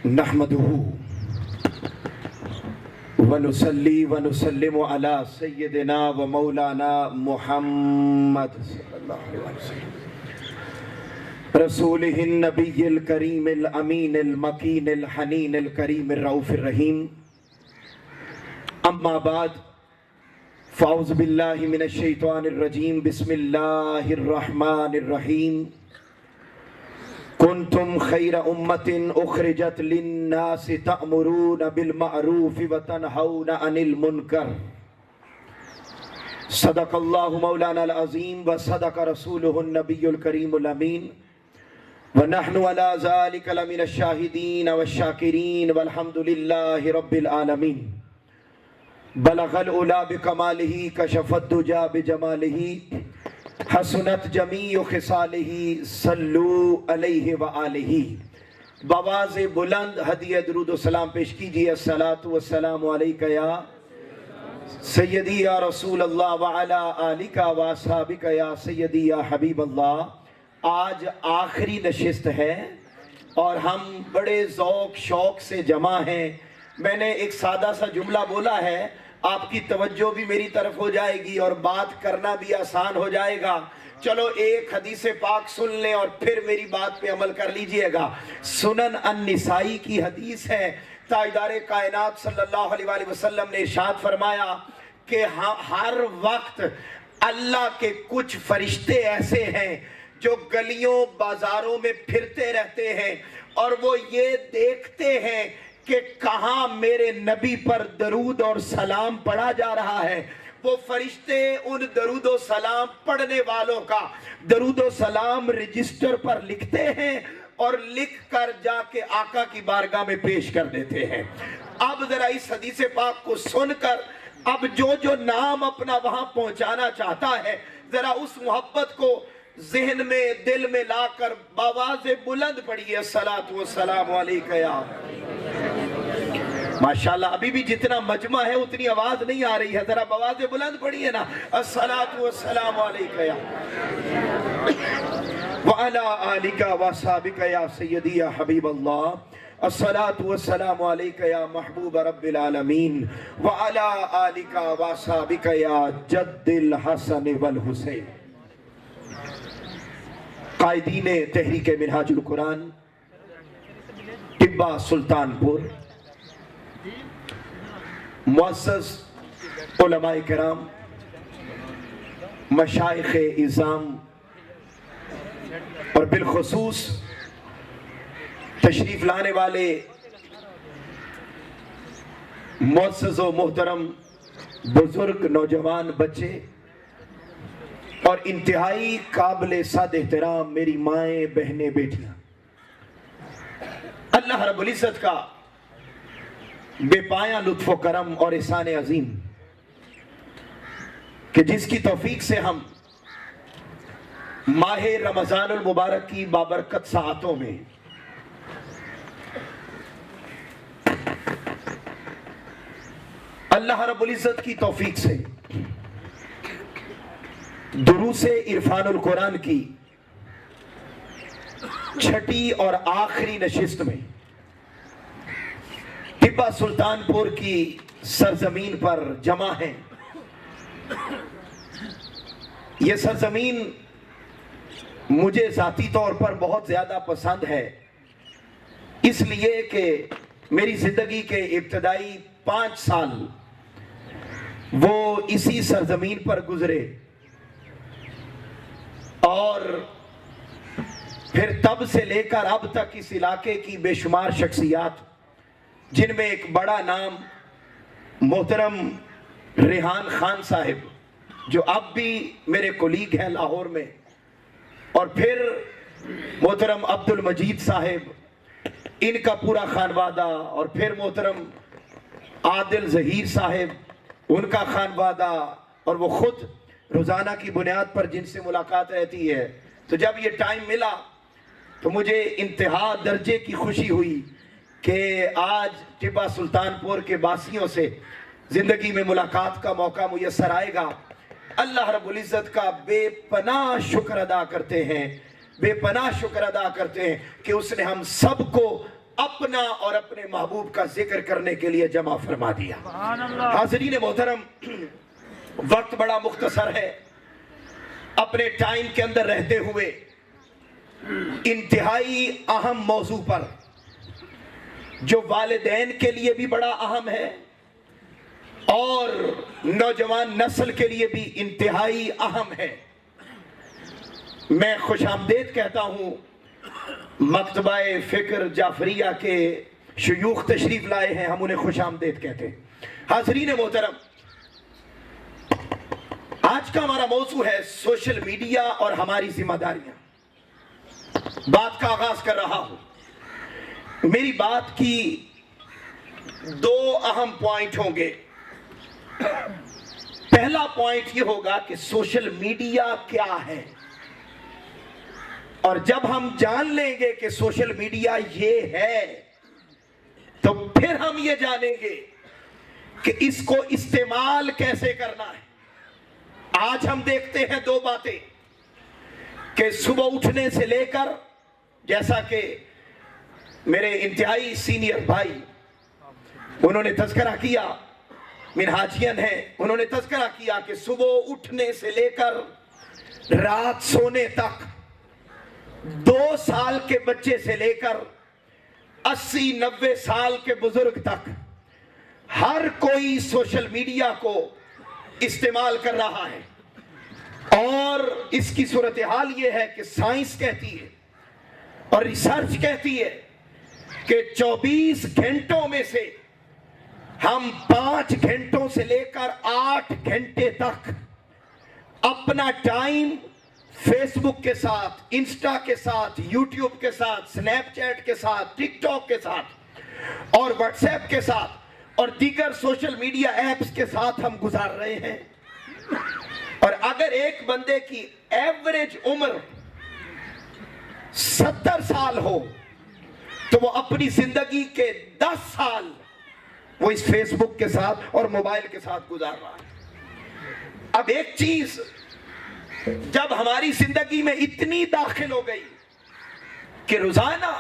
नहमदुहु व नुसल्ली व नुसल्लिमु अला सय्यदिना व मौलाना मुहम्मद सल्लल्लाहु अलैहि वसल्लम रसूलिहिन नबिय्यिल करीमिल अमीनिल मकीनिल हनीनिल करीमिर रऊफिर रहीम। अम्मा बाद फ़ाउज़ु बिल्लाहि मिनश शैतानिर रजीम। बिस्मिल्लाहिर रहमानिर रहीम। कुंतुम खैरा उम्मतिन उखरिजत लिन्नासि तअमुरूना बिल मअरूफि व तनहौना अनिल मुनकर। सदक़ल्लाहु मौलानाल अज़ीम व सदक़ रसूलुहुन नबियुल करीमुल अमीन व नहनु अला ज़ालिका लमिनश शाहिदीन व शाकिरीन वल्हम्दुलिल्लाहि रब्बिल आलमीन। बलगल उला बिकमालिही कशफत दुजा बिजमालिही हसनत जमीउ खिसालिही सल्लू अलैहि व आलिही। बवाज़े बुलंद हदिया दुरूद सलाम पेश कीजिए। अस्सलातु वस्सलामु अलैका या सय्यदी या रसूल अल्लाह व अला आलिका व अस्हाबिका या सय्यदी या हबीब अल्लाह। आज आखिरी नशिस्त है और हम बड़े ज़ौक़ शौक़ से जमा हैं। मैंने एक सादा सा जुमला बोला है, आपकी तवज्जो भी मेरी तरफ हो जाएगी और बात करना भी आसान हो जाएगा। चलो एक हदीस पाक सुन लें और फिर मेरी बात पे अमल कर लीजिएगा। सुनन अन-निसाई की हदीस है। ताजदारे कायनात सल्लल्लाहु अलैहि वसल्लम ने इरशाद फरमाया कि हर वक्त अल्लाह के कुछ फरिश्ते ऐसे हैं जो गलियों बाजारों में फिरते रहते हैं और वो ये देखते हैं कि कहाँ मेरे नबी पर दरूद और सलाम पढ़ा जा रहा है। वो फरिश्ते उन दरूद और सलाम पढ़ने वालों का दरूद और सलाम रजिस्टर पर लिखते हैं और लिख कर जाके आका की बारगाह में पेश कर देते हैं। अब जरा इस हदीस पाक को सुनकर अब जो जो नाम अपना वहां पहुंचाना चाहता है, जरा उस मोहब्बत को ज़हन में दिल में लाकर बावाज़े बुलंद पढ़िए। अस्सलातु वस्सलामु अलैका या। माशाल्लाह अभी भी जितना मजमा है उतनी आवाज नहीं आ रही है, जरा बवाज़े बुलंद पढ़िए ना। अस्सलातु वस्सलामु अलैका या व अला आलिका व अस्हाबिका या सय्यदी या हबीब अल्लाह। अस्सलातु वस्सलामु अलैका या महबूब रब्बिल आलमीन व अला आलिका व अस्हाबिका या जद्दिल हसन वल हुसैन। कायदीन तहरीक मिनहाजुल कुरान टिब्बा सुल्तानपुर, मुअस्सस उलमाए किराम, मशाइख़े इज़ाम और बिलखुसूस तशरीफ लाने वाले मुअस्सस व मोहतरम बुजुर्ग नौजवान बच्चे और इंतहाई काबिल साद एहतराम मेरी माएँ बहनें बेटियां, अल्लाह रब्बुल इज़्ज़त का बेपाया लुत्फ़ करम और एहसान अजीम कि जिसकी तौफीक से हम माह रमज़ानुल मुबारक की बाबरकत साअतों में अल्लाह रब्बुल इज़्ज़त की तौफीक से दुरूसे इरफानुल कुरान की छठी और आखिरी नशिस्त में टिब्बा सुल्तानपुर की सरजमीन पर जमा है। यह सरजमीन मुझे ज़ाती तौर पर बहुत ज़्यादा पसंद है, इसलिए कि मेरी ज़िंदगी के इब्तदाई 5 साल वो इसी सरजमीन पर गुजरे और फिर तब से लेकर अब तक इस इलाके की बेशुमार शख्सियात, जिनमें एक बड़ा नाम मोहतरम रेहान खान साहिब जो अब भी मेरे कोलीग हैं लाहौर में, और फिर मोहतरम अब्दुल मजीद साहिब, इनका पूरा खानवादा, और फिर मोहतरम आदिल ज़हीर साहिब, उनका खानवादा, और वो खुद रोज़ाना की बुनियाद पर जिनसे मुलाकात रहती है। तो जब ये टाइम मिला तो मुझे इंतहा दर्जे की खुशी हुई कि आज टिब्बा सुल्तानपुर के वासियों से जिंदगी में मुलाकात का मौका मुयस्सर आएगा। अल्लाह रब्बुल इज़्ज़त का बेपनाह शुक्र अदा करते हैं, बेपनाह शुक्र अदा करते हैं कि उसने हम सबको अपना और अपने महबूब का जिक्र करने के लिए जमा फरमा दिया। हाज़रीन मोहतरम, वक्त बड़ा मुख्तसर है। अपने टाइम के अंदर रहते हुए इंतहाई अहम मौजू पर, जो वालिदैन के लिए भी बड़ा अहम है और नौजवान नस्ल के लिए भी इंतहाई अहम है, मैं खुशामदीद कहता हूँ मकतबाए फ़िक्र जाफरिया के शयूख तशरीफ लाए हैं, हम उन्हें खुशामदीद कहते हैं। हाज़रीन मोहतरम, आज का हमारा मौजू है सोशल मीडिया और हमारी जिम्मेदारियां। बात का आगाज कर रहा हूं। मेरी बात की दो अहम पॉइंट होंगे। पहला पॉइंट यह होगा कि सोशल मीडिया क्या है, और जब हम जान लेंगे कि सोशल मीडिया ये है तो फिर हम ये जानेंगे कि इसको इस्तेमाल कैसे करना है। आज हम देखते हैं दो बातें कि सुबह उठने से लेकर, जैसा कि मेरे इंतहाई सीनियर भाई उन्होंने तज़किरा किया, मिनहाजियन है, उन्होंने तज़किरा किया कि सुबह उठने से लेकर रात सोने तक 2 साल के बच्चे से लेकर 80-90 साल के बुजुर्ग तक हर कोई सोशल मीडिया को इस्तेमाल कर रहा है। और इसकी सूरत हाल ये है कि साइंस कहती है और रिसर्च कहती है कि 24 घंटों में से हम 5 घंटों से लेकर 8 घंटे तक अपना टाइम फेसबुक के साथ, इंस्टा के साथ, यूट्यूब के साथ, स्नैपचैट के साथ, टिकटॉक के साथ और व्हाट्सएप के साथ और दीगर सोशल मीडिया ऐप्स के साथ हम गुजार रहे हैं। और अगर एक बंदे की एवरेज उम्र 70 साल हो तो वो अपनी जिंदगी के 10 साल वो इस फेसबुक के साथ और मोबाइल के साथ गुजार रहा है। अब एक चीज जब हमारी जिंदगी में इतनी दाखिल हो गई कि रोजाना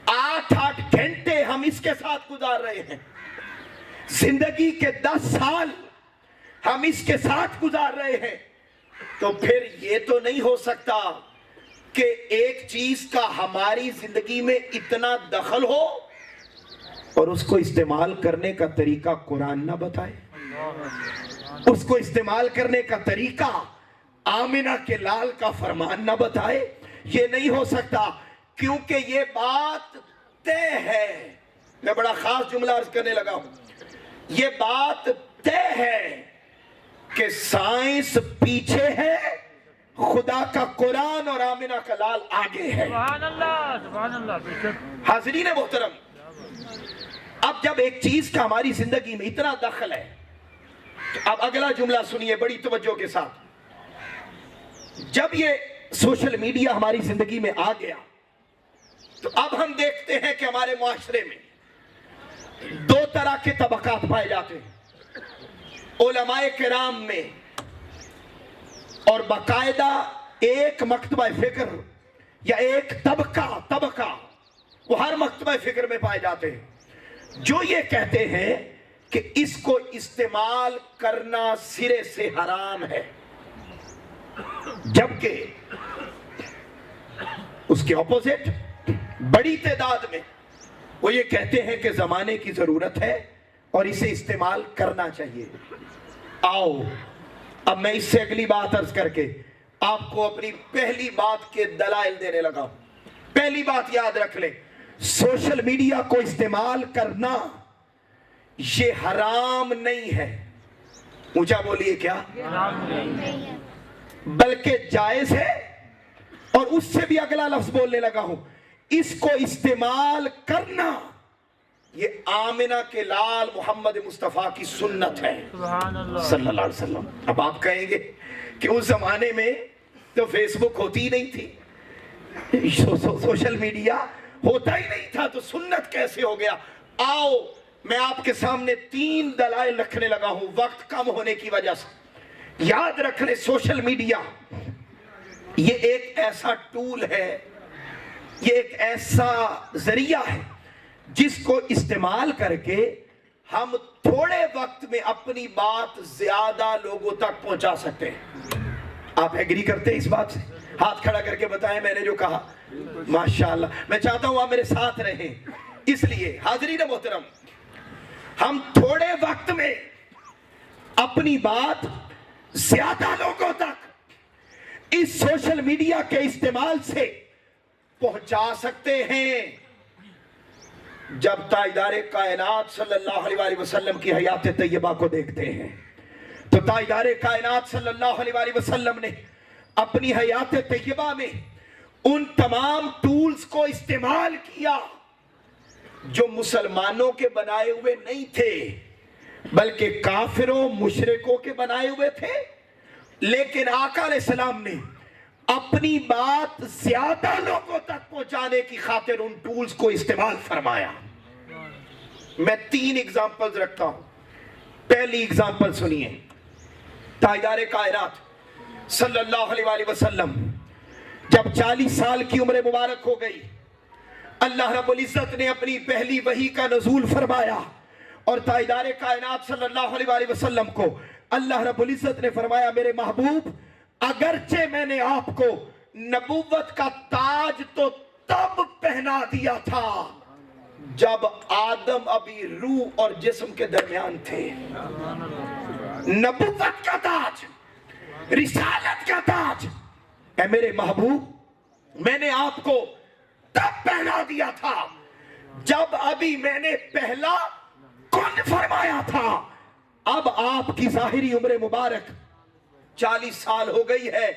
8-8 घंटे हम इसके साथ गुजार रहे हैं, जिंदगी के 10 साल हम इसके साथ गुजार रहे हैं, तो फिर ये तो नहीं हो सकता कि एक चीज का हमारी जिंदगी में इतना दखल हो और उसको इस्तेमाल करने का तरीका कुरान ना बताए, उसको इस्तेमाल करने का तरीका आमिना के लाल का फरमान ना बताए। ये नहीं हो सकता, क्योंकि ये बात तय है। मैं बड़ा खास जुमला अर्ज करने लगा हूं। ये बात तय है कि साइंस पीछे है, खुदा का कुरान और आमिना का लाल आगे है। सुभान अल्लाह। हाज़रीन मोहतरम, अब जब एक चीज का हमारी जिंदगी में इतना दखल है, तो अब अगला जुमला सुनिए बड़ी तवज्जो के साथ। जब ये सोशल मीडिया हमारी जिंदगी में आ गया तो अब हम देखते हैं कि हमारे मुआशरे में 2 तरह के तबकात पाए जाते हैं उलमाए किराम में, और बाकायदा एक मकतबा फिक्र या एक तबका वो हर मकतबा फिक्र में पाए जाते हैं जो ये कहते हैं कि इसको इस्तेमाल करना सिरे से हराम है, जबकि उसके ऑपोजिट बड़ी तादाद में वो ये कहते हैं कि जमाने की जरूरत है और इसे इस्तेमाल करना चाहिए। आओ अब मैं इससे अगली बात अर्ज करके आपको अपनी पहली बात के दलाइल देने लगा। पहली बात याद रख ले, सोशल मीडिया को इस्तेमाल करना ये हराम नहीं है। ऊंचा बोलिए, क्या हराम नहीं है, बल्कि जायज है। और उससे भी अगला लफ्ज बोलने लगा हूं, इसको इस्तेमाल करना ये आमिना के लाल मोहम्मद मुस्तफा की सुन्नत है सल्लल्लाहु अलैहि वसल्लम। अब आप कहेंगे कि उस जमाने में तो फेसबुक होती ही नहीं थी, सोशल मीडिया होता ही नहीं था तो सुन्नत कैसे हो गया? आओ मैं आपके सामने 3 दलाइल रखने लगा हूं वक्त कम होने की वजह से। याद रख ले, सोशल मीडिया ये एक ऐसा टूल है, ये एक ऐसा जरिया है जिसको इस्तेमाल करके हम थोड़े वक्त में अपनी बात ज्यादा लोगों तक पहुंचा सकते हैं। आप एग्री करते हैं इस बात से? हाथ खड़ा करके बताएं मैंने जो कहा। माशाअल्लाह, मैं चाहता हूं आप मेरे साथ रहें। इसलिए हाज़रीन मोहतरम, हम थोड़े वक्त में अपनी बात ज्यादा लोगों तक इस सोशल मीडिया के इस्तेमाल से पहुंचा सकते हैं। जब ताजदारे कायनात सल्लल्लाहु अलैहि वसल्लम की हयात तैयबा को देखते हैं तो ताजदारे कायनात सल्लल्लाहु अलैहि वसल्लम ने अपनी हयात तैयबा में उन तमाम टूल्स को इस्तेमाल किया जो मुसलमानों के बनाए हुए नहीं थे बल्कि काफिरों मुशरिकों के बनाए हुए थे। लेकिन आका अलैहिस्सलाम ने अपनी बात ज्यादा लोगों तक पहुंचाने की खातिर उन टूल्स को इस्तेमाल फरमाया। मैं 3 एग्जांपल्स रखता हूं। पहली एग्जांपल सुनिए। ताजदारे कायनात सल्लल्लाहु अलैहि वसल्लम जब 40 साल की उम्र मुबारक हो गई, अल्लाह रब्बुल इज्जत ने अपनी पहली वही का नज़ूल फरमाया और ताजदारे कायनात सल्लल्लाहु अलैहि वसल्लम को अल्लाह रब्बुल इज्जत ने फरमाया, मेरे महबूब अगरचे मैंने आपको नबूवत का ताज तो तब पहना दिया था जब आदम अभी रूह और जिस्म के दरमियान थे। नबूवत का ताज, रिसालत का ताज, ऐ मेरे महबूब मैंने आपको तब पहना दिया था जब अभी मैंने पहला कुन फरमाया था। अब आपकी जाहिरी उम्र मुबारक 40 साल हो गई है,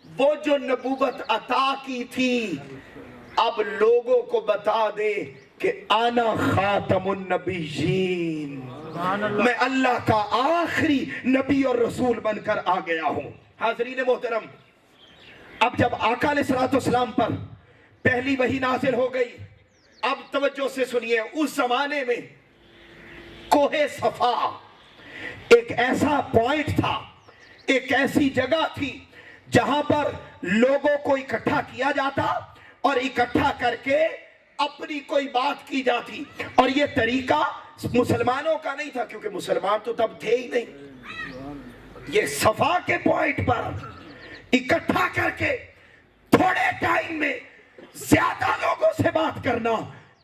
वो जो नबूवत अता की थी अब लोगों को बता दे कि आना खातमुन नबीयीन, मैं अल्लाह का आखिरी नबी और रसूल बनकर आ गया हूं। हाज़रीन मोहतरम, अब जब आका अलैहिस्सलाम पर पहली वही नाज़िल हो गई, अब तवज्जो से सुनिए। उस जमाने में कोहे सफा एक ऐसा पॉइंट था, एक ऐसी जगह थी जहां पर लोगों को इकट्ठा किया जाता और इकट्ठा करके अपनी कोई बात की जाती। और यह तरीका मुसलमानों का नहीं था क्योंकि मुसलमान तो तब थे ही नहीं। ये सफा के पॉइंट पर इकट्ठा करके थोड़े टाइम में ज्यादा लोगों से बात करना,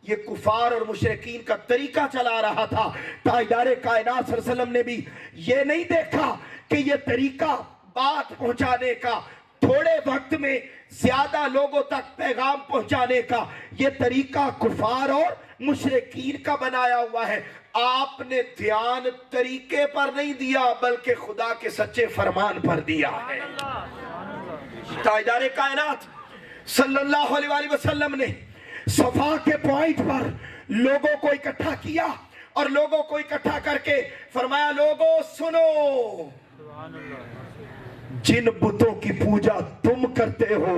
ये कुफार और मुशरिकीन का तरीका चला रहा था। ताजदारे कायनात सल्लल्लाहु अलैहि वसल्लम ने भी ये नहीं देखा कि ये तरीका बात पहुंचाने का, थोड़े वक्त में ज्यादा लोगों तक पैगाम पहुंचाने का, ये तरीका कुफार और मुशरिकीन का बनाया हुआ है। आपने ध्यान तरीके पर नहीं दिया बल्कि खुदा के सच्चे फरमान पर दिया है। ताजदारे कायनात सल्लल्लाहु अलैहि वसल्लम ने सफा के पॉइंट पर लोगों को इकट्ठा किया और लोगों को इकट्ठा करके फरमाया, लोगों सुनो, जिन बुतों की पूजा तुम करते हो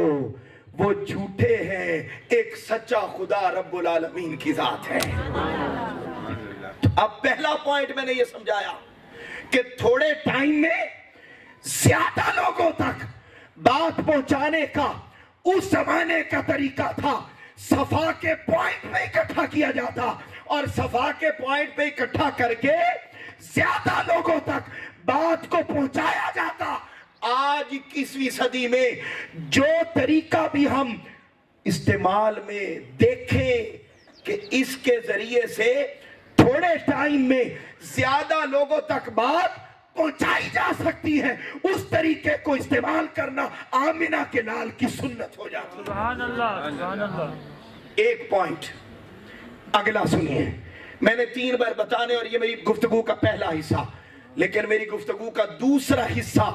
वो झूठे हैं, एक सच्चा खुदा रब्बुल आलमीन की जात है। तो अब पहला पॉइंट मैंने ये समझाया कि थोड़े टाइम में ज्यादा लोगों तक बात पहुंचाने का उस जमाने का तरीका था। सफा के पॉइंट पे इकट्ठा किया जाता और सफा के पॉइंट पे इकट्ठा करके ज्यादा लोगों तक बात को पहुंचाया जाता। आज 21वीं सदी में जो तरीका भी हम इस्तेमाल में देखें कि इसके जरिए से थोड़े टाइम में ज्यादा लोगों तक बात पहुंचाई जा सकती है, उस तरीके को इस्तेमाल करना आमिना के लाल की सुन्नत हो जाती है। सुभान अल्लाह, सुभान अल्लाह। एक पॉइंट अगला सुनिए। मैंने 3 बार बताने और ये मेरी गुफ्तगू का पहला हिस्सा, लेकिन मेरी गुफ्तगू का दूसरा हिस्सा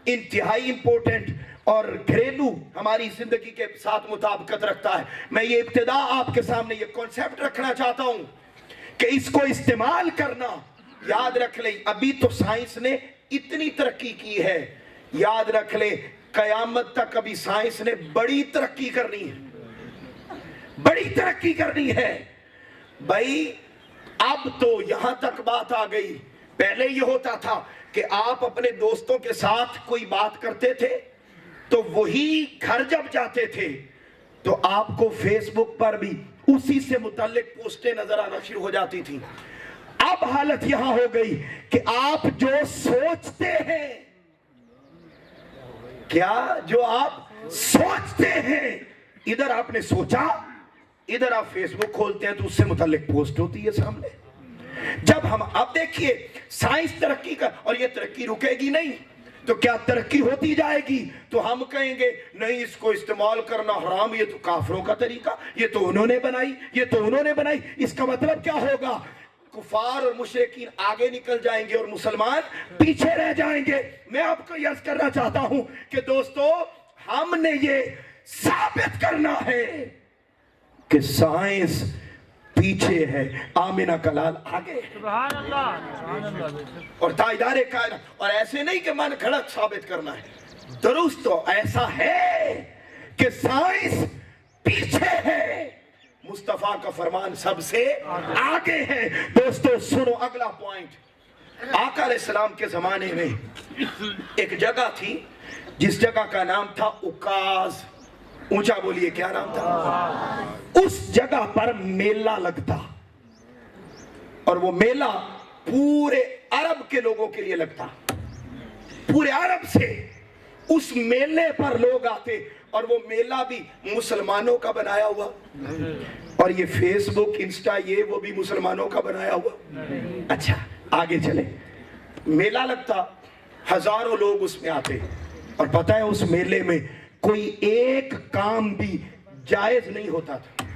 इंतहाई इंपॉर्टेंट और घरेलू हमारी जिंदगी के साथ मुताबिकत रखता है। मैं ये इब्तिदा आपके सामने ये कॉन्सेप्ट रखना चाहता हूं कि इसको इस्तेमाल करना, याद रख ले, अभी तो साइंस ने इतनी तरक्की की है, याद रख ले कयामत तक अभी साइंस ने बड़ी तरक्की करनी है। बड़ी तरक्की करनी है भाई। अब तो यहां तक बात आ गई, पहले ये होता था कि आप अपने दोस्तों के साथ कोई बात करते थे तो वही घर जब जाते थे तो आपको फेसबुक पर भी उसी से मुताल्लिक पोस्टें नजर आना शुरू हो जाती थी। अब हालत यहां हो गई कि आप जो सोचते हैं, क्या जो आप सोचते हैं, इधर आपने सोचा, इधर आप फेसबुक खोलते हैं तो उससे मुताल्लिक पोस्ट होती है सामने। जब हम अब देखिए साइंस तरक्की का, और ये तरक्की रुकेगी नहीं, तो क्या तरक्की होती जाएगी तो हम कहेंगे नहीं इसको इस्तेमाल करना हराम, ये तो काफिरों का तरीका, ये तो उन्होंने बनाई, ये तो उन्होंने बनाई। इसका मतलब क्या होगा? कुफार और मुशरिकीन आगे निकल जाएंगे और मुसलमान पीछे रह जाएंगे। मैं आपको यह करना चाहता हूं कि दोस्तों, हमने ये साबित करना है कि साइंस पीछे है, आमिना का लाल आगे। सुभान अल्लाह। और ताजदारे कायनात, और ऐसे नहीं कि मन घड़त साबित करना है, दुरुस्त तो ऐसा है कि साइंस पीछे है, मुस्तफा का फरमान सबसे आगे है। दोस्तों सुनो अगला पॉइंट। आका अलैहिस्सलाम के जमाने में एक जगह थी जिस जगह का नाम था उकाज। ऊंचा बोलिए, क्या नाम था? उस जगह पर मेला लगता, और वो मेला पूरे अरब के लोगों के लिए लगता। पूरे अरब से उस मेले पर लोग आते, और वो मेला भी मुसलमानों का बनाया हुआ। और ये फेसबुक, इंस्टा, ये वो भी मुसलमानों का बनाया हुआ। अच्छा आगे चले, मेला लगता, हजारों लोग उसमें आते, और पता है उस मेले में कोई एक काम भी जायज नहीं होता था।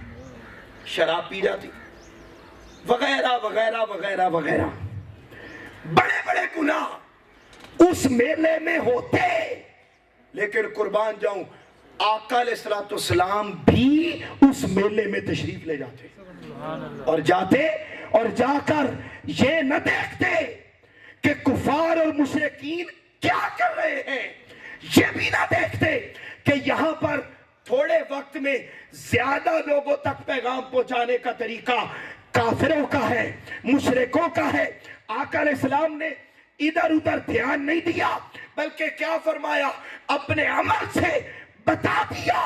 शराब पी जाती, वगैरह वगैरह वगैरह वगैरह, बड़े बड़े गुनाह उस मेले में होते। लेकिन कुर्बान जाऊं, आका अलैहिस्सलाम भी उस मेले में तशरीफ ले जाते, और जाते और जाकर ये न देखते कि कुफार और मुशरिकीन क्या कर रहे हैं, ये भी ना देखते कि यहां पर थोड़े वक्त में ज्यादा लोगों तक पैगाम पहुंचाने का तरीका काफिरों का है, मुशरिकों का है। आका अलैहिस्सलाम ने इधर उधर ध्यान नहीं दिया, बल्कि क्या फरमाया, अपने अमल से बता दिया,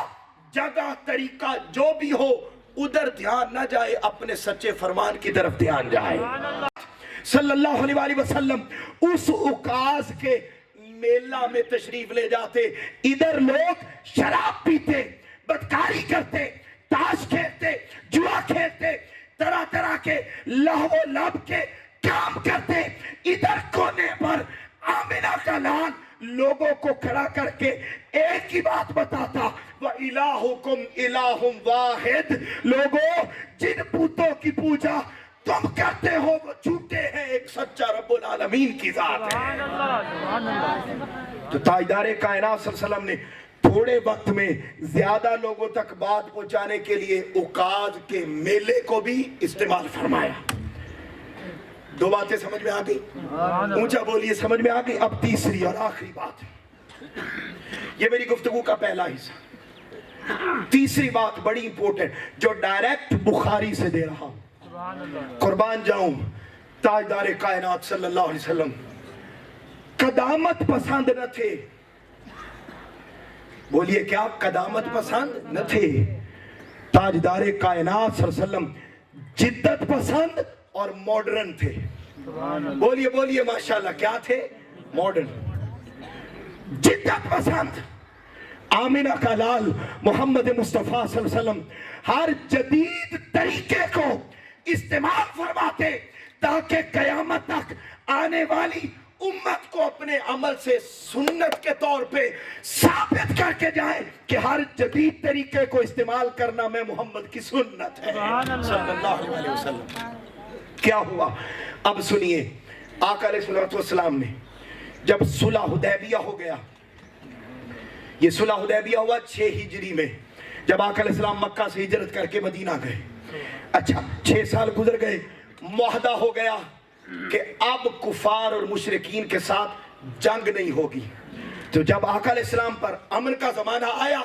जगह तरीका जो भी हो उधर ध्यान ना जाए, अपने सच्चे फरमान की तरफ ध्यान जाए। सल्लल्लाहु अलैहि वसल्लम उस उकाज के मेला में तशरीफ ले जाते। इधर लोग शराब पीते, बदकारी करते, ताश खेलते, जुआ खेलते, तरह तरह के लहवो लब के काम करते। इधर कोने पर आमिना का लाल लोगों को खड़ा करके एक ही बात बताता, व इलाहुकुम इलाहुम वाहिद। लोगों, जिन बुतों की पूजा तुम करते हो वो झूठे हैं, एक सच्चा रब्बुल आलमीन की जात है। तो ताजदारे कायनात सल्लल्लाहु अलैहि वसल्लम ने थोड़े वक्त में ज्यादा लोगों तक बात पहुंचाने के लिए उकाद के मेले को भी इस्तेमाल फरमाया। दो बातें समझ में आ गई? ऊंचा बोलिए, समझ में आ गई? अब तीसरी और आखिरी बात, ये मेरी गुफ्तगू का पहला हिस्सा। तीसरी बात बड़ी इंपॉर्टेंट, जो डायरेक्ट बुखारी से दे रहा हूं। कुर्बान जाऊं, ताजदारे कायनात सल्लल्लाहु अलैहि वसल्लम कदामत पसंद न थे। बोलिए, क्या कदामत पसंद न थे? ताजदारे कायनात सल्लल्लाहु अलैहि वसल्लम जिद्दत पसंद और मॉडर्न थे। बोलिए बोलिए माशाल्लाह, क्या थे? मॉडर्न, जिद्दत पसंद। आमिना का लाल मोहम्मद मुस्तफा सल्लल्लाहु अलैहि वसल्लम हर जदीद तरीके को इस्तेमाल फरमाते ताकि कयामत तक आने वाली उम्मत को अपने अमल से सुन्नत के तौर पे साबित करके जाए कि हर जदीद तरीके को इस्तेमाल करना में मोहम्मद की सुन्नत है सल्लल्लाहु अलैहि वसल्लम। क्या हुआ अब सुनिए। आका अलैहिस्सलाम ने जब सुलह हुदैबिया हो गया, ये सुलह हुदैबिया हुआ 6 हिजरी में, जब आका अलैहिस्सलाम मक्का से हिजरत करके मदीना गए। अच्छा 6 साल गुजर गए, मुआहदा हो गया कि अब कुफार और मुशरिकीन के साथ जंग नहीं होगी। तो जब आका अलैहिस्सलाम पर अमन का जमाना आया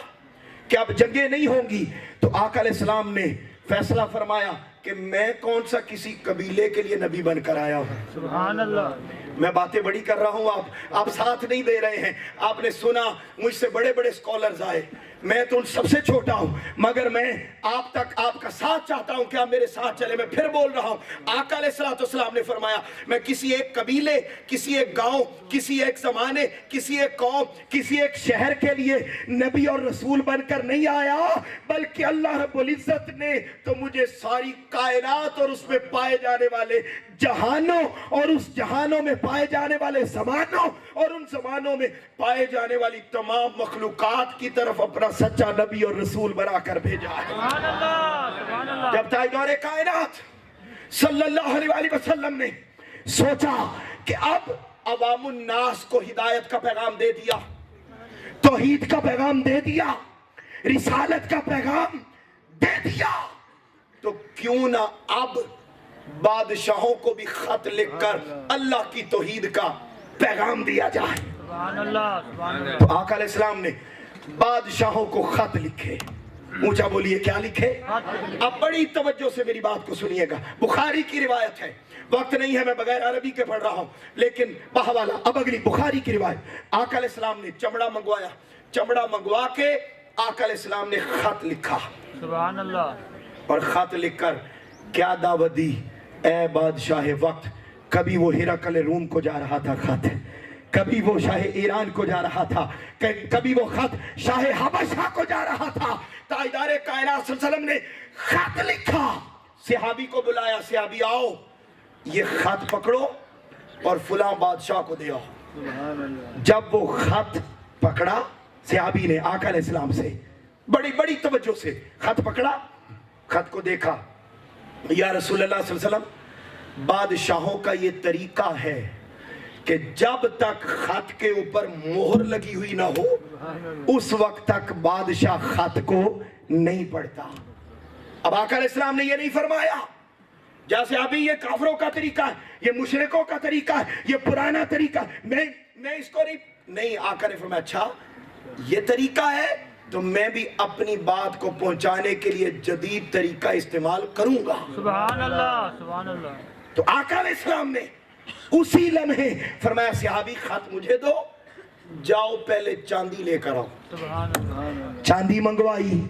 कि अब जंगें नहीं होंगी, तो आका अलैहिस्सलाम ने फैसला फरमाया कि मैं कौन सा किसी कबीले के लिए नबी बनकर आया हूँ। सुभान अल्लाह। मैं बातें बड़ी कर रहा हूँ, आप साथ नहीं दे रहे हैं। आपने सुना मुझसे बड़े बड़े स्कॉलर्स आए, मैं तो उन सबसे छोटा हूं, मगर मैं आप तक आपका साथ चाहता हूं कि आप मेरे साथ चले। मैं फिर बोल रहा हूं, आका अलैहिस्सलाम ने फरमाया मैं किसी एक कबीले, किसी एक गांव, किसी एक जमाने, किसी एक कौम, किसी एक शहर के लिए नबी और रसूल बनकर नहीं आया, बल्कि अल्लाह रब्बुल इज्जत ने तो मुझे सारी कायनात और उसमें पाए जाने वाले जहानों और उस जहानों में पाए जाने वाले जमानों और उन जमानों में पाए जाने वाली तमाम मखलूकात की तरफ अपना सच्चा नबी और रसूल बनाकर भेजा है। जब ताजदारे कायनात सल्लल्लाहु अलैहि वसल्लम ने सोचा कि अब अवामुन नास को हिदायत का पैगाम दे दिया, तौहीद का पैगाम दे दिया, रिसालत का पैगाम दे दिया, तो क्यों ना अब बादशाहों को भी खत लिखकर अल्लाह की तौहीद का पैगाम दिया जाए। तो आका अलैहिस्सलाम ने बादशाहों को खत लिखे। ऊंचा बोलिए, क्या लिखे? अब बड़ी तवज्जो से मेरी बात को सुनिएगा। बुखारी की रिवायत है, वक्त नहीं है, मैं बगैर अरबी के पढ़ रहा हूं, लेकिन बहवाला अब अगली बुखारी की रिवायत। आका अलैहिस्सलाम ने चमड़ा मंगवाया, चमड़ा मंगवा के आका अलैहिस्सलाम ने खत लिखा। सुभान अल्लाह। और खत लिखकर क्या दावत दी? ए बादशाह वक्त, कभी वो हिरकल रूम को जा रहा था खत, कभी वो शाह ईरान को जा रहा था, कभी वो खत शाह हबशा को जा रहा था। ताजदारे कायनात सल्लल्लाहु अलैहि वसल्लम ने खत लिखा, सहाबी को बुलाया, सहाबी आओ ये खत पकड़ो और फुला बादशाह को दे आओ। जब वो खत पकड़ा सहाबी ने आका अलैहिस्सलाम से बड़ी बड़ी तवज्जो से खत पकड़ा, खत को देखा, या रसूलुल्लाह सल्लल्लाहु अलैहि वसल्लम बादशाहों का ये तरीका है कि जब तक खत के ऊपर मोहर लगी हुई ना हो उस वक्त तक बादशाह खत को नहीं पढ़ता। अब आका अलैहिस्सलाम ने ये नहीं फरमाया जैसे अभी ये काफरों का तरीका है, ये मुशरिकों का तरीका है, ये पुराना तरीका, मैं इसको नहीं आका ने फरमाया अच्छा ये तरीका है तो मैं भी अपनी बात को पहुंचाने के लिए जदीद तरीका इस्तेमाल करूंगा। सुभान अल्लाह, सुभान अल्लाह। तो आका अलैहिस्सलाम ने उसी लम्हे फरमाया सहाबी खत मुझे दो, जाओ पहले चांदी लेकर आओ। सुभान अल्लाह। चांदी मंगवाई।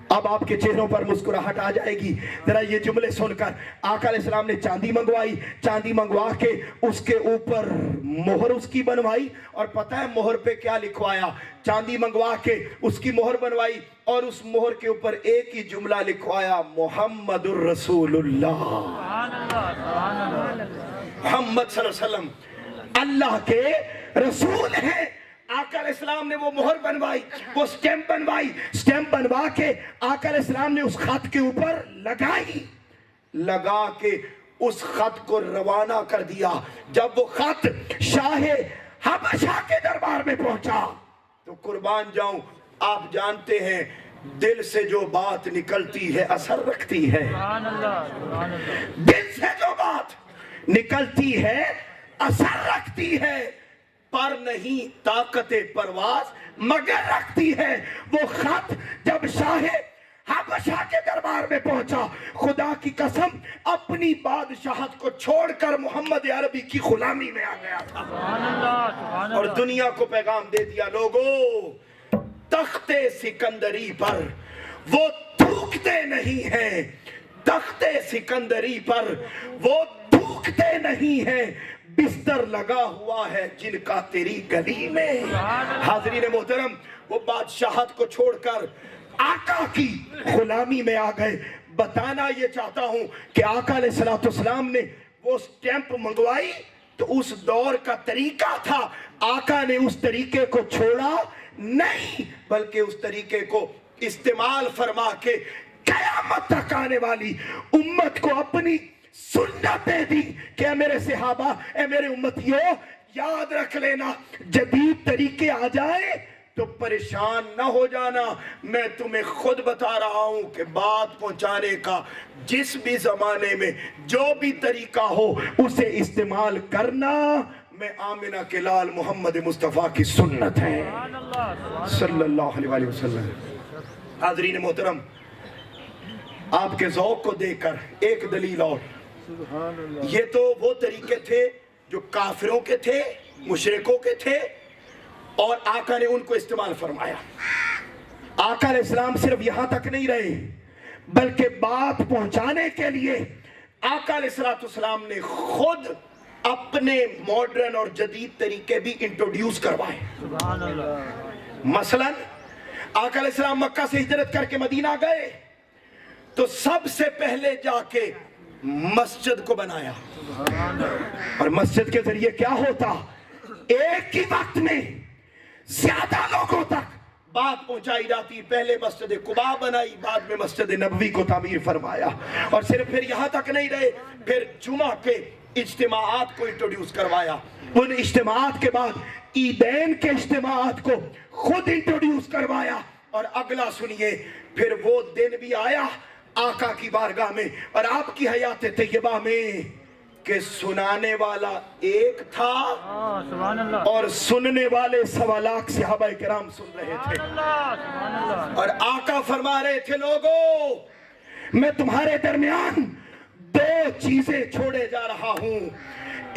अब आपके चेहरों पर मुस्कुराहट आ जाएगी जरा ये जुमले सुनकर। आका अलैहिस्सलाम ने चांदी मंगवाई, चांदी मंगवा के उसके ऊपर मोहर उसकी बनवाई, और पता है मोहर पे क्या लिखवाया? चांदी मंगवा के उसकी मोहर बनवाई और उस मोहर के ऊपर एक ही जुमला लिखवाया, मुहम्मदुर रसूलुल्लाह। मोहम्मद सल्लल्लाहु अलैहि वसल्लम अल्लाह के रसूल हैं। आका अलैहिस्सलाम ने वो मोहर बनवाई, वो स्टैंप बनवाई, स्टैंप बनवा के आका अलैहिस्सलाम ने उस खत के ऊपर लगाई, लगा के उस खत को रवाना कर दिया। जब वो खत शाह हबशा के दरबार में पहुंचा तो कुर्बान जाऊं, आप जानते हैं दिल से जो बात निकलती है असर रखती है। दिल से जो बात निकलती है असर रखती है, पर नहीं ताकते परवाज मगर रखती है। वो खत जब शाह हबशा के दरबार में पहुंचा, खुदा की कसम अपनी बादशाहत को छोड़कर मोहम्मद अरबी की गुलामी में आ गया था और दुनिया को पैगाम दे दिया, लोगों तख्ते सिकंदरी पर वो थूकते नहीं हैं, तख्ते सिकंदरी पर वो थूकते नहीं हैं, बिस्तर लगा हुआ है जिनका तेरी गली में। हाज़रीन मोहतरम, वो बादशाहत को छोड़कर आका की गुलामी में आ गए। बताना ये चाहता हूं कि आका अलैहिस्सलाम ने वो स्टैंप मंगवाई तो उस दौर का तरीका था, आका ने उस तरीके को छोड़ा नहीं, बल्कि उस तरीके को इस्तेमाल फरमा के क़यामत तक आने वाली उम्मत को अपनी सुन्नत दे दी कि मेरे सहाबा, ए मेरे उम्मतियों, याद रख लेना जदीद तरीके आ जाए तो परेशान न हो जाना। मैं तुम्हें खुद बता रहा हूं कि बात पहुंचाने का जिस भी जमाने में जो भी तरीका हो उसे इस्तेमाल करना मैं आमिना के लाल मोहम्मद मुस्तफ़ा की सुन्नत है सल्लल्लाहु अलैहि वसल्लम। हाज़रीन मोहतरम, आपके ज़ौक़ को देखकर एक दलील और, ये तो वो तरीके थे जो काफिरों के थे, मुशरिकों के थे, और आका ने उनको इस्तेमाल फरमाया। आका अलैहिस्सलाम सिर्फ यहां तक नहीं रहे, बल्कि बात पहुंचाने के लिए आका अलैहिस्सलाम ने खुद अपने मॉडर्न और जदीद तरीके भी इंट्रोड्यूस करवाए। मसलन आका अलैहिस्सलाम मक्का से हिजरत करके मदीना गए तो सबसे पहले जाके मस्जिद को बनाया, और मस्जिद के जरिए क्या होता, एक ही वक्त में ज्यादा लोगों तक बात पहुंचाई जाती। पहले मस्जिद कुबा बनाई, बाद में मस्जिद नबवी को तामीर फरमाया, और सिर्फ फिर यहां तक नहीं रहे, फिर जुमा के इज्तिमाआत को इंट्रोड्यूस करवाया। उन इज्तिमाआत के बाद ईदैन के इज्तिमाआत को खुद इंट्रोड्यूस करवाया, और अगला सुनिए, फिर वो दिन भी आया आका की बारगाह में और आपकी हयात तैयबा में कि सुनाने वाला एक था और सुनने वाले 1.25 लाख सहाबा किराम सुन रहे थे। और आका फरमा रहे थे, लोगों मैं तुम्हारे दरमियान 2 चीजें छोड़े जा रहा हूं,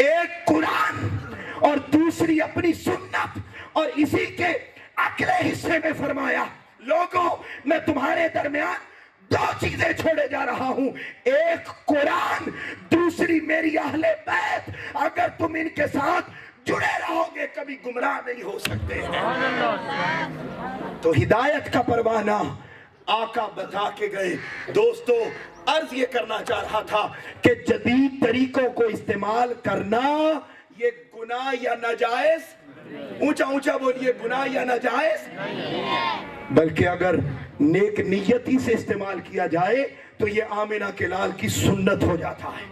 एक कुरान और दूसरी अपनी सुन्नत। और इसी के अगले हिस्से में फरमाया, लोगों मैं तुम्हारे दरमियान 2 चीजें छोड़े जा रहा हूं, एक कुरान, दूसरी मेरी अहले बैत। अगर तुम इनके साथ जुड़े रहोगे कभी गुमराह नहीं हो सकते हैं। तो हिदायत का परवाना आका बता के गए। दोस्तों, अर्ज ये करना चाह रहा था कि जदीद तरीकों को इस्तेमाल करना ये गुनाह या नाजायज, ऊंचा ऊंचा बोलिए, गुनाह या नाजायज, बल्कि अगर नेक नियती से इस्तेमाल किया जाए तो ये आमिना के लाल की सुन्नत हो जाता है।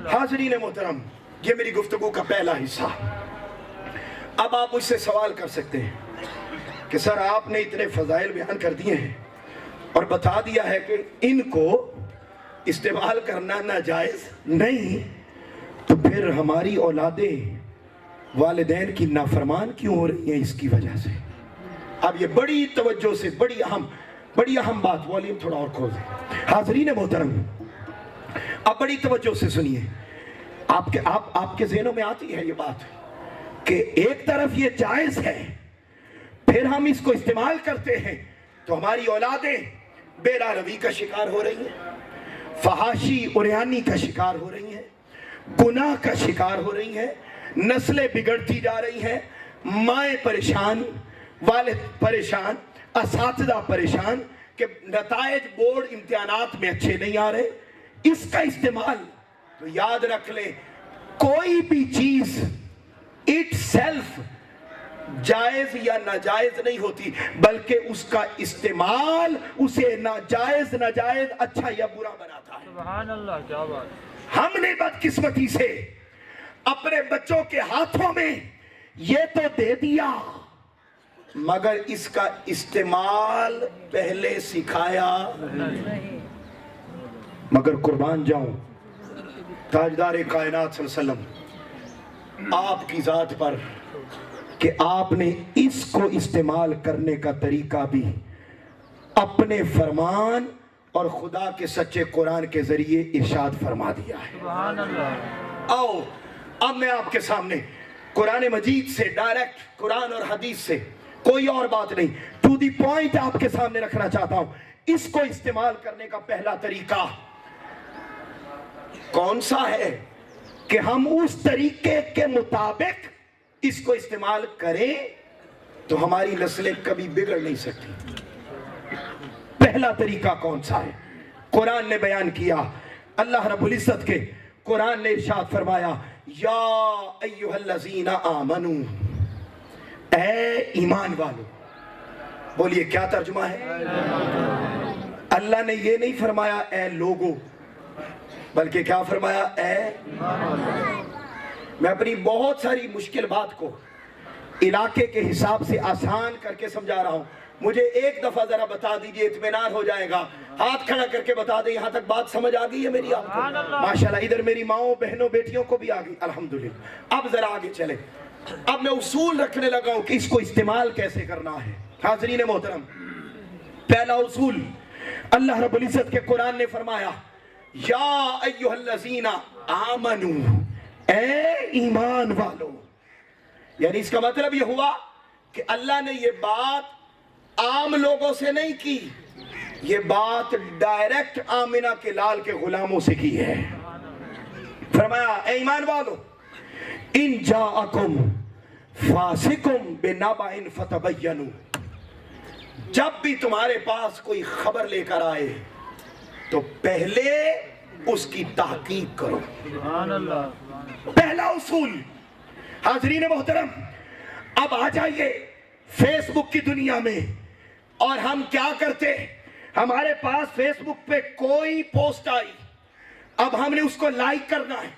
हाज़रीन मोहतरम, ये मेरी गुफ्तगू का पहला हिस्सा। अब आप मुझसे सवाल कर सकते हैं कि सर आपने इतने फजाइल बयान कर दिए हैं और बता दिया है कि इनको इस्तेमाल करना नाजायज नहीं, तो फिर हमारी औलादें वालिदैन की नाफरमान क्यों हो रही हैं इसकी वजह से? अब ये बड़ी तवज्जो से बड़ी अहम बात, वॉल्यूम थोड़ा और खोल दें। हाज़रीन मोहतरम, अब बड़ी तवज्जो से सुनिए। आपके ज़हनों में आती है ये बात कि एक तरफ ये जायज़ है, फिर हम इसको इस्तेमाल करते हैं तो हमारी औलादें बेरारवी का शिकार हो रही हैं, फहाशी उरियानी का शिकार हो रही हैं, गुनाह का शिकार हो रही हैं, नस्लें बिगड़ती जा रही हैं, माएँ परेशान, वालिद परेशान, असातिज़ा परेशान कि नताइज बोर्ड इम्तिहानात में अच्छे नहीं आ रहे। इसका इस्तेमाल तो याद रख ले, कोई भी चीज इट सेल्फ जायज या नाजायज नहीं होती, बल्कि उसका इस्तेमाल उसे नाजायज अच्छा या बुरा बनाता है। सुभान अल्लाह, क्या बात। हमने बदकिस्मती से अपने बच्चों के हाथों में ये तो दे दिया, मगर इसका इस्तेमाल पहले सिखाया। मगर कुर्बान जाऊं ताजदार कायनात सल्लल्लाहु अलैहि वसल्लम आपकी जात पर कि आपने इसको इस्तेमाल करने का तरीका भी अपने फरमान और खुदा के सच्चे कुरान के जरिए इरशाद फरमा दिया है। आओ अब मैं आपके सामने कुरान मजीद से डायरेक्ट, कुरान और हदीस से, कोई और बात नहीं, टू दी पॉइंट आपके सामने रखना चाहता हूं। इसको इस्तेमाल करने का पहला तरीका कौन सा है कि हम उस तरीके के मुताबिक इसको इस्तेमाल करें तो हमारी नस्लें कभी बिगड़ नहीं सकती। पहला तरीका कौन सा है? कुरान ने बयान किया, अल्लाह रब्बुल इज्जत के कुरान ने इरशाद फरमाया, या अय्युहल्लज़ीना आमनू, ए ईमान वालो। बोलिए क्या तर्जुमा है? अल्लाह ने ये नहीं फरमाया ए लोगो, बल्कि क्या फरमाया? ए। मैं अपनी बहुत सारी मुश्किल बात को इलाके के हिसाब से आसान करके समझा रहा हूं। मुझे एक दफा जरा बता दीजिए, इत्मीनान हो जाएगा। हाथ खड़ा करके बता दे, यहां तक बात समझ आ गई है मेरी आपको? माशाल्लाह, इधर मेरी माओ बहनों बेटियों को भी आ गई, अल्हम्दुलिल्लाह। अब जरा आगे चले। अब मैं उसूल रखने लगा हूं कि इसको इस्तेमाल कैसे करना है। हाज़रीन मोहतरम, पहला उसूल, अल्लाह रब्बुल इज्जत के कुरान ने फरमाया या अय्युहल्लज़ीना आमनू, ए ईमान वालो। यानी इसका मतलब यह हुआ कि अल्लाह ने यह बात आम लोगों से नहीं की, यह बात डायरेक्ट आमिना के लाल के गुलामों से की है। फरमाया ए ईमान वालो, इन जाअकुम फासिकुम बिनबाइन फतबय्यनु, जब भी तुम्हारे पास कोई खबर लेकर आए तो पहले उसकी तहकीक करो। पहला उसूल। हाज़रीन मोहतरम, अब आ जाइए फेसबुक की दुनिया में, और हम क्या करते, हमारे पास फेसबुक पे कोई पोस्ट आई, अब हमने उसको लाइक करना है,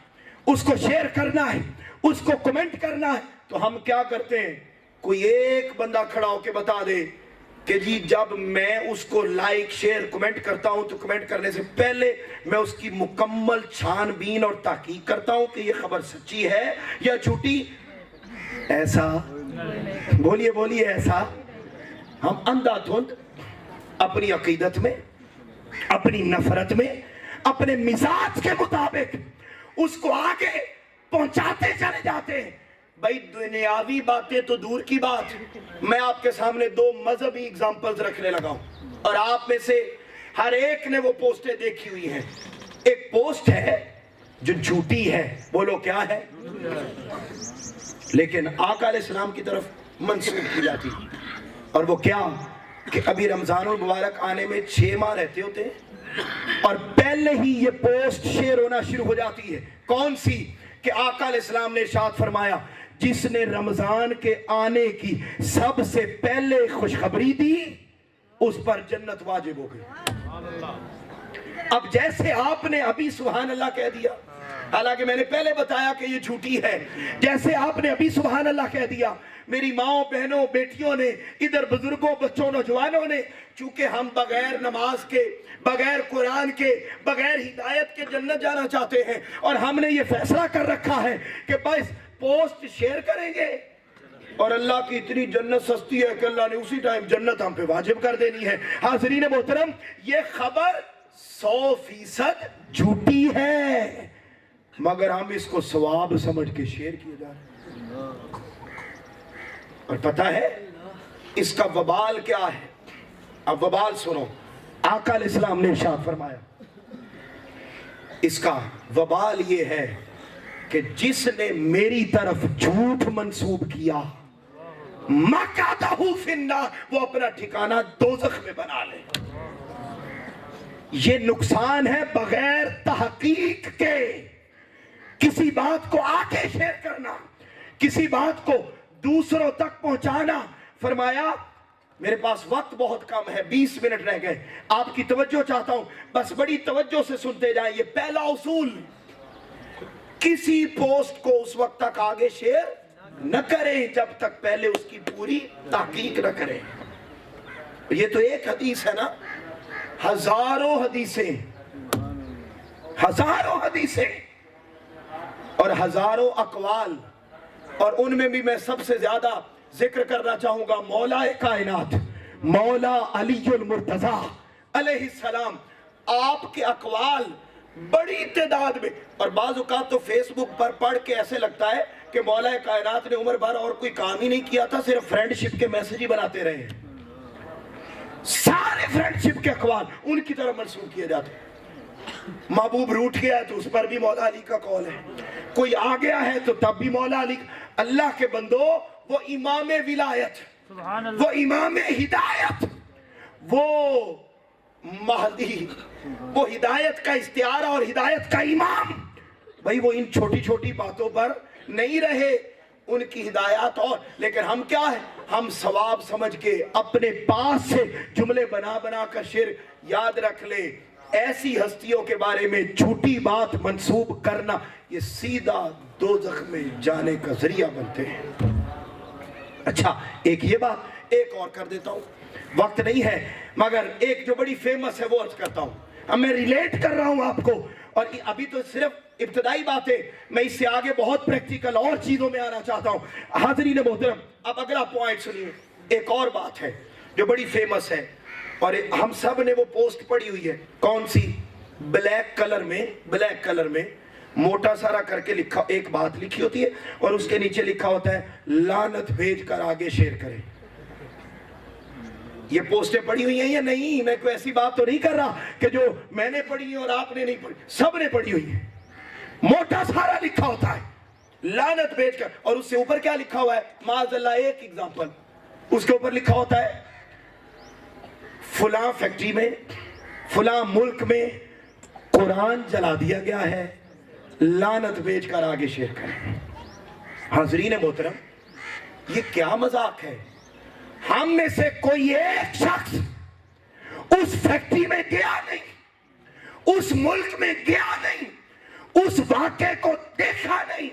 उसको शेयर करना है, उसको कमेंट करना है, तो हम क्या करते हैं, कोई एक बंदा खड़ा होकर बता दे कि जी जब मैं उसको लाइक शेयर कमेंट करता हूं तो कमेंट करने से पहले मैं उसकी मुकम्मल छानबीन और तहकीक करता हूं कि ये खबर सच्ची है या झूठी। ऐसा बोलिए बोलिए, ऐसा हम अंधाधुंध अपनी अकीदत में, अपनी नफरत में, अपने मिजाज के मुताबिक उसको आगे पहुंचाते चले जाते हैं। भाई दुनियावी बातें तो दूर की बात, मैं आपके सामने दो मजहबी एग्जांपल्स रखने लगा हूं और आप में से हर एक ने वो पोस्टें देखी हुई हैं। एक पोस्ट है जो झूठी है, बोलो क्या है, लेकिन आका अलैहिस्सलाम की तरफ मंसूब की जाती, और वो क्या कि अभी रमजानुल मुबारक आने में 6 माह रहते होते हैं और पहले ही ये पोस्ट शेयर होना शुरू हो जाती है। कौन सी कि आका अलैहिस्सलाम ने इरशाद फरमाया, जिसने रमजान के आने की सबसे पहले खुशखबरी दी उस पर जन्नत वाजिब हो गई। अब जैसे आपने अभी सुभान अल्लाह कह दिया, हालांकि मैंने पहले बताया कि ये झूठी है, जैसे आपने अभी सुभान अल्लाह कह दिया, मेरी माओ बहनों बेटियों ने, इधर बुजुर्गों बच्चों नौजवानों ने, चूंकि हम बगैर नमाज के, बगैर कुरान के, बगैर हिदायत के जन्नत जाना चाहते हैं, और हमने ये फैसला कर रखा है कि बस पोस्ट शेयर करेंगे, और अल्लाह की इतनी जन्नत सस्ती है कि अल्लाह ने उसी टाइम जन्नत हम पे वाजिब कर देनी है। हाज़रीन मोहतरम, ये खबर 100% झूठी है, मगर हम इसको सवाब समझ के शेयर किए जा रहे हैं। और पता है इसका वबाल क्या है? अब वबाल सुनो, आका अलैहिस्सलाम ने इरशाद फरमाया, इसका वबाल ये है कि जिसने मेरी तरफ झूठ मंसूब किया, मकादहु फिन्नार, वो अपना ठिकाना दोज़ख में बना ले। ये नुकसान है बगैर तहकीक के किसी बात को आके शेयर करना, किसी बात को दूसरों तक पहुंचाना। फरमाया मेरे पास वक्त बहुत कम है, 20 मिनट रह गए, आपकी तवज्जो चाहता हूं, बस बड़ी तवज्जो से सुनते जाएं। ये पहला उसूल, किसी पोस्ट को उस वक्त तक आगे शेयर न करें जब तक पहले उसकी पूरी तहकीक न करें। ये तो एक हदीस है ना, हजारों हदीसें, हजारों हदीसें और हजारों अकवाल, और उनमें भी मैं सबसे ज्यादा जिक्र करना चाहूंगा मौला कायनात, मौला अलीउल मुर्तजा अलैहिस्सलाम, आपके अकवाल बड़ी तादाद में, और बाज़ औक़ात तो फेसबुक पर पढ़ के ऐसे लगता है कि मौला कायनात ने उम्र भर और कोई काम ही नहीं किया था, सिर्फ फ्रेंडशिप के मैसेज ही बनाते रहे। सारे फ्रेंडशिप के अकवाल उनकी तरफ मंसूब किए जाते। महबूब रूठ गया तो उस पर भी मौला अली का कौल है, कोई आ गया है तो तब भी मौला अली। अल्लाह के बंदो, वो इमाम विलायत, वो इमाम हिदायत, वो महदी, वो हिदायत का इस्तियारा और हिदायत का इमाम, भाई वो इन छोटी छोटी बातों पर नहीं रहे, उनकी हिदायत। और लेकिन हम क्या है, हम सवाब समझ के अपने पास से जुमले बना बना कर शेर। याद रख ले, ऐसी हस्तियों के बारे में झूठी बात मंसूब करना, ये सीधा दोज़ख में जाने का जरिया बनते हैं। अच्छा, एक ये बात एक और कर देता हूं, वक्त नहीं है, मगर एक जो बड़ी फेमस है वो अर्ज करता हूं। अब मैं रिलेट कर रहा हूं आपको, और अभी तो सिर्फ इब्तदाई बातें, मैं इससे आगे बहुत प्रैक्टिकल और चीजों में आना चाहता हूं। हाज़रीन मोहतरम, अब अगला पॉइंट सुनिए। एक और बात है जो बड़ी फेमस है, और हम सब ने वो पोस्ट पढ़ी हुई है। कौन सी? ब्लैक कलर में मोटा सारा करके लिखा, एक बात लिखी होती है और उसके नीचे लिखा होता है लानत भेज कर आगे शेयर करें। ये पोस्टें पढ़ी हुई हैं या नहीं? मैं कोई ऐसी बात तो नहीं कर रहा कि जो मैंने पढ़ी है और आपने नहीं पढ़ी, सबने पढ़ी हुई है। मोटा सारा लिखा होता है लानत भेजकर, और उससे ऊपर क्या लिखा हुआ है? माज़अल्लाह, एक एग्जांपल, उसके ऊपर लिखा होता है फुला फैक्ट्री में, फुला मुल्क में कुरान जला दिया गया है, लानत भेजकर आगे शेयर करें। हाज़रीन मोहतरम, ये क्या मजाक है? हम में से कोई एक शख्स उस फैक्ट्री में गया नहीं, उस मुल्क में गया नहीं, उस वाक़े को देखा नहीं,